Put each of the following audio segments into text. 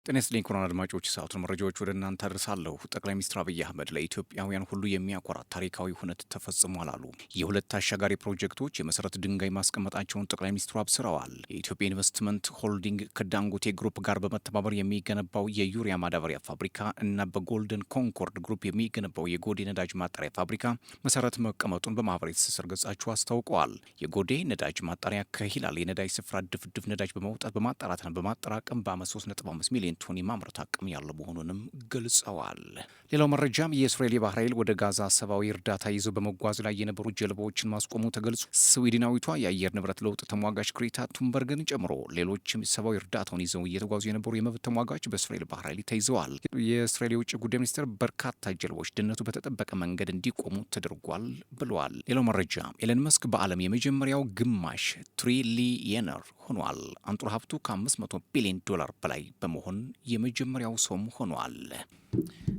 ጤና ይስጥልኝ ክቡራን አድማጮች፣ ሰዓቱን መረጃዎች ወደ እናንተ አድርሳለሁ። ጠቅላይ ሚኒስትር አብይ አህመድ ለኢትዮጵያውያን ሁሉ የሚያኮራ ታሪካዊ ሁነት ተፈጽሟል አሉ። የሁለት አሻጋሪ ፕሮጀክቶች የመሰረት ድንጋይ ማስቀመጣቸውን ጠቅላይ ሚኒስትሩ አብስረዋል። የኢትዮጵያ ኢንቨስትመንት ሆልዲንግ ከዳንጎቴ ግሩፕ ጋር በመተባበር የሚገነባው የዩሪያ ማዳበሪያ ፋብሪካ እና በጎልደን ኮንኮርድ ግሩፕ የሚገነባው የጎዴ ነዳጅ ማጣሪያ ፋብሪካ መሰረት መቀመጡን በማህበራዊ ትስስር ገጻቸው አስታውቀዋል። የጎዴ ነዳጅ ማጣሪያ ከሂላል የነዳጅ ስፍራ ድፍድፍ ነዳጅ በማውጣት በማጣራትና በማጠራቀም በዓመት 3.5 ሚሊዮን ቶን የማምረት አቅም ያለው መሆኑንም ገልጸዋል። ሌላው መረጃም የእስራኤል የባህር ኃይል ወደ ጋዛ ሰብአዊ እርዳታ ይዘው በመጓዝ ላይ የነበሩ ጀልባዎችን ማስቆሙ ተገልጿል። ስዊድናዊቷ የአየር ንብረት ለውጥ ተሟጋች ግሬታ ቱንበርግን ጨምሮ ሌሎችም ሰብአዊ እርዳታውን ይዘው እየተጓዙ የነበሩ የመብት ተሟጋች በእስራኤል ባህር ኃይል ተይዘዋል። የእስራኤል የውጭ ጉዳይ ሚኒስትር በርካታ ጀልባዎች ደህንነቱ በተጠበቀ መንገድ እንዲቆሙ ተደርጓል ብለዋል። ሌላው መረጃ ኤለን መስክ በዓለም የመጀመሪያው ግማሽ ትሪሊየነር ሆኗል። አንጡራ ሀብቱ ከ500 ቢሊዮን ዶላር በላይ በመሆን የመጀመሪያው ሰውም ሆኗል።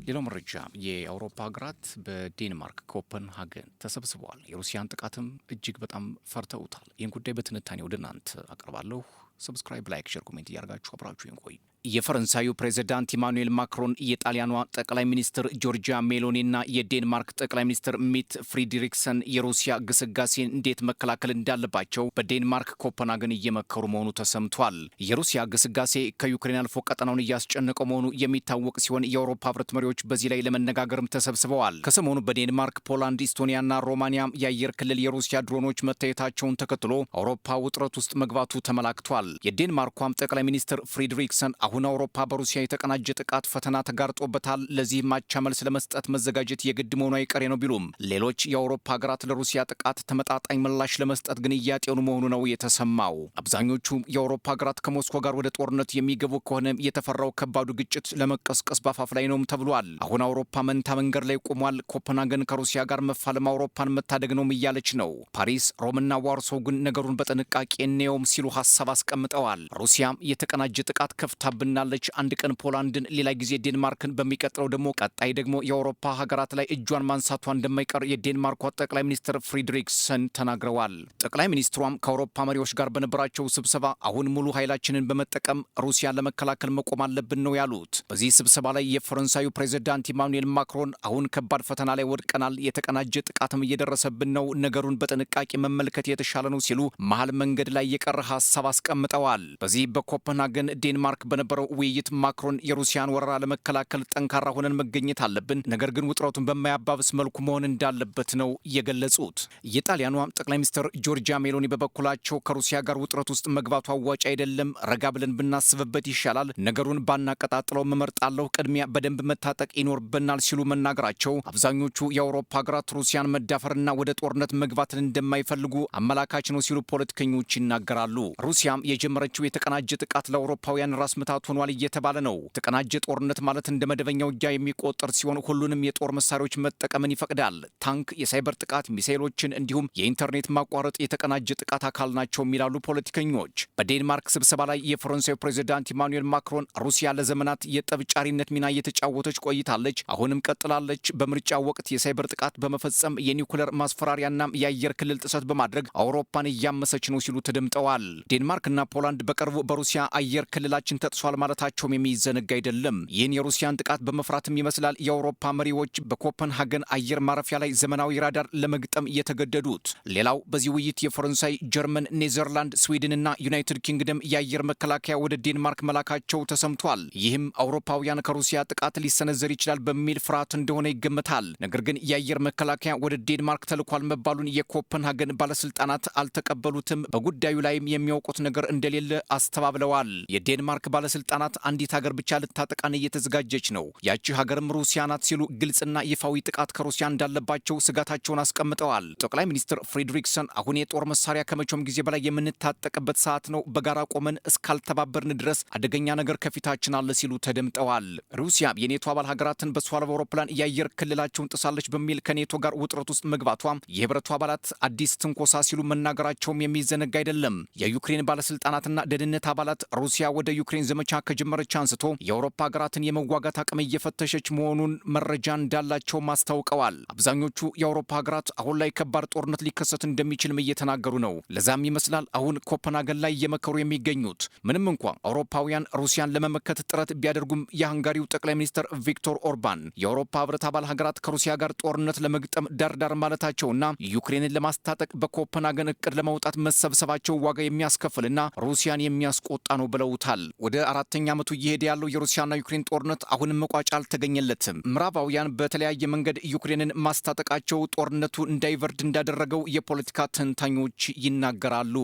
ሌላው መረጃ የአውሮፓ ሀገራት በዴንማርክ ኮፐንሃገን ተሰብስበዋል። የሩሲያን ጥቃትም እጅግ በጣም ፈርተውታል። ይህን ጉዳይ በትንታኔ ወደ እናንተ አቀርባለሁ። ሰብስክራይብ፣ ላይክ፣ ሼር፣ ኮሜንት እያደርጋችሁ አብራችሁ ቆዩ። የፈረንሳዩ ፕሬዚዳንት ኢማኑኤል ማክሮን የጣሊያኗ ጠቅላይ ሚኒስትር ጆርጂያ ሜሎኒና የዴንማርክ ጠቅላይ ሚኒስትር ሚት ፍሪድሪክሰን የሩሲያ ግስጋሴን እንዴት መከላከል እንዳለባቸው በዴንማርክ ኮፐንሃገን እየመከሩ መሆኑ ተሰምቷል። የሩሲያ ግስጋሴ ከዩክሬን አልፎ ቀጠናውን እያስጨነቀው መሆኑ የሚታወቅ ሲሆን የአውሮፓ ህብረት መሪዎች በዚህ ላይ ለመነጋገርም ተሰብስበዋል። ከሰሞኑ በዴንማርክ፣ ፖላንድ፣ ኢስቶኒያና ሮማኒያ የአየር ክልል የሩሲያ ድሮኖች መታየታቸውን ተከትሎ አውሮፓ ውጥረት ውስጥ መግባቱ ተመላክቷል። የዴንማርኳም ጠቅላይ ሚኒስትር ፍሪድሪክሰን አሁን አውሮፓ በሩሲያ የተቀናጀ ጥቃት ፈተና ተጋርጦበታል፣ ለዚህ ማቻ መልስ ለመስጠት መዘጋጀት የግድ መሆኑ አይቀሬ ነው ቢሉም ሌሎች የአውሮፓ ሀገራት ለሩሲያ ጥቃት ተመጣጣኝ ምላሽ ለመስጠት ግን እያጤኑ መሆኑ ነው የተሰማው። አብዛኞቹ የአውሮፓ ሀገራት ከሞስኮ ጋር ወደ ጦርነት የሚገቡ ከሆነ የተፈራው ከባዱ ግጭት ለመቀስቀስ ባፋፍ ላይ ነውም ተብሏል። አሁን አውሮፓ መንታ መንገድ ላይ ቆሟል። ኮፐንሃገን ከሩሲያ ጋር መፋለም አውሮፓን መታደግ ነውም እያለች ነው። ፓሪስ፣ ሮምና ዋርሶው ግን ነገሩን በጥንቃቄ እንየውም ሲሉ ሀሳብ አስቀምጠዋል። ሩሲያም የተቀናጀ ጥቃት ከፍታ ብናለች። አንድ ቀን ፖላንድን፣ ሌላ ጊዜ ዴንማርክን፣ በሚቀጥለው ደግሞ ቀጣይ ደግሞ የአውሮፓ ሀገራት ላይ እጇን ማንሳቷ እንደማይቀር የዴንማርኳ ጠቅላይ ሚኒስትር ፍሪድሪክሰን ተናግረዋል። ጠቅላይ ሚኒስትሯም ከአውሮፓ መሪዎች ጋር በነበራቸው ስብሰባ አሁን ሙሉ ኃይላችንን በመጠቀም ሩሲያን ለመከላከል መቆም አለብን ነው ያሉት። በዚህ ስብሰባ ላይ የፈረንሳዩ ፕሬዚዳንት ኢማኑኤል ማክሮን አሁን ከባድ ፈተና ላይ ወድቀናል፣ የተቀናጀ ጥቃትም እየደረሰብን ነው፣ ነገሩን በጥንቃቄ መመልከት የተሻለ ነው ሲሉ መሀል መንገድ ላይ የቀረ ሀሳብ አስቀምጠዋል። በዚህ በኮፐንሃገን ዴንማርክ በነበረው ውይይት ማክሮን የሩሲያን ወረራ ለመከላከል ጠንካራ ሆነን መገኘት አለብን፣ ነገር ግን ውጥረቱን በማያባብስ መልኩ መሆን እንዳለበት ነው የገለጹት። የጣሊያኗ ጠቅላይ ሚኒስትር ጆርጂያ ሜሎኒ በበኩላቸው ከሩሲያ ጋር ውጥረት ውስጥ መግባቱ አዋጭ አይደለም፣ ረጋ ብለን ብናስብበት ይሻላል፣ ነገሩን ባናቀጣጥለው እመርጣለሁ፣ ቅድሚያ በደንብ መታጠቅ ይኖርብናል ሲሉ መናገራቸው አብዛኞቹ የአውሮፓ ሀገራት ሩሲያን መዳፈርና ወደ ጦርነት መግባትን እንደማይፈልጉ አመላካች ነው ሲሉ ፖለቲከኞች ይናገራሉ። ሩሲያም የጀመረችው የተቀናጀ ጥቃት ለአውሮፓውያን ራስ ምታት ሆኗል እየተባለ ነው። የተቀናጀ ጦርነት ማለት እንደ መደበኛ ውጊያ የሚቆጠር ሲሆን ሁሉንም የጦር መሳሪያዎች መጠቀምን ይፈቅዳል። ታንክ፣ የሳይበር ጥቃት፣ ሚሳኤሎችን እንዲሁም የኢንተርኔት ማቋረጥ የተቀናጀ ጥቃት አካል ናቸው የሚላሉ ፖለቲከኞች። በዴንማርክ ስብሰባ ላይ የፈረንሳዩ ፕሬዚዳንት ኢማኑኤል ማክሮን ሩሲያ ለዘመናት የጠብጫሪነት ሚና እየተጫወተች ቆይታለች፣ አሁንም ቀጥላለች። በምርጫ ወቅት የሳይበር ጥቃት በመፈጸም የኒውክሌር ማስፈራሪያና የአየር ክልል ጥሰት በማድረግ አውሮፓን እያመሰች ነው ሲሉ ተደምጠዋል። ዴንማርክና ፖላንድ በቅርቡ በሩሲያ አየር ክልላችን ተጥሷል ማለታቸውም የሚዘነጋ አይደለም። ይህን የሩሲያን ጥቃት በመፍራትም ይመስላል የአውሮፓ መሪዎች በኮፐንሃገን አየር ማረፊያ ላይ ዘመናዊ ራዳር ለመግጠም እየተገደዱት። ሌላው በዚህ ውይይት የፈረንሳይ፣ ጀርመን፣ ኔዘርላንድ፣ ስዊድንና ዩናይትድ ኪንግደም የአየር መከላከያ ወደ ዴንማርክ መላካቸው ተሰምቷል። ይህም አውሮፓውያን ከሩሲያ ጥቃት ሊሰነዘር ይችላል በሚል ፍርሃት እንደሆነ ይገመታል። ነገር ግን የአየር መከላከያ ወደ ዴንማርክ ተልኳል መባሉን የኮፐንሃገን ባለስልጣናት አልተቀበሉትም። በጉዳዩ ላይም የሚያውቁት ነገር እንደሌለ አስተባብለዋል። የዴንማርክ ባለስልጣናት አንዲት ሀገር ብቻ ልታጠቃን እየተዘጋጀች ነው፣ ያቺ ሀገርም ሩሲያ ናት ሲሉ ግልጽና ይፋዊ ጥቃት ከሩሲያ እንዳለባቸው ስጋታቸውን አስቀምጠዋል። ጠቅላይ ሚኒስትር ፍሪድሪክሰን አሁን የጦር መሳሪያ ከመቼውም ጊዜ በላይ የምንታጠቅበት ሰዓት ነው፣ በጋራ ቆመን እስካልተባበርን ድረስ አደገኛ ነገር ከፊታችን አለ ሲሉ ተደምጠዋል። ሩሲያ የኔቶ አባል ሀገራትን በሰው አልባ አውሮፕላን የአየር ክልላቸውን ጥሳለች በሚል ከኔቶ ጋር ውጥረት ውስጥ መግባቷ የህብረቱ አባላት አዲስ ትንኮሳ ሲሉ መናገራቸውም የሚዘነጋ አይደለም። የዩክሬን ባለስልጣናትና ደህንነት አባላት ሩሲያ ወደ ዩክሬን ዘመቻ ዘመቻ ከጀመረች አንስቶ የአውሮፓ ሀገራትን የመዋጋት አቅም እየፈተሸች መሆኑን መረጃ እንዳላቸው አስታውቀዋል። አብዛኞቹ የአውሮፓ ሀገራት አሁን ላይ ከባድ ጦርነት ሊከሰት እንደሚችልም እየተናገሩ ነው። ለዛም ይመስላል አሁን ኮፐንሃገን ላይ እየመከሩ የሚገኙት። ምንም እንኳ አውሮፓውያን ሩሲያን ለመመከት ጥረት ቢያደርጉም የሃንጋሪው ጠቅላይ ሚኒስትር ቪክቶር ኦርባን የአውሮፓ ህብረት አባል ሀገራት ከሩሲያ ጋር ጦርነት ለመግጠም ዳርዳር ማለታቸውና ዩክሬንን ለማስታጠቅ በኮፐንሃገን እቅድ ለመውጣት መሰብሰባቸው ዋጋ የሚያስከፍልና ሩሲያን የሚያስቆጣ ነው ብለውታል። ወደ አራተኛ ዓመቱ እየሄደ ያለው የሩሲያና ዩክሬን ጦርነት አሁንም መቋጫ አልተገኘለትም። ምዕራባውያን በተለያየ መንገድ ዩክሬንን ማስታጠቃቸው ጦርነቱ እንዳይበርድ እንዳደረገው የፖለቲካ ተንታኞች ይናገራሉ።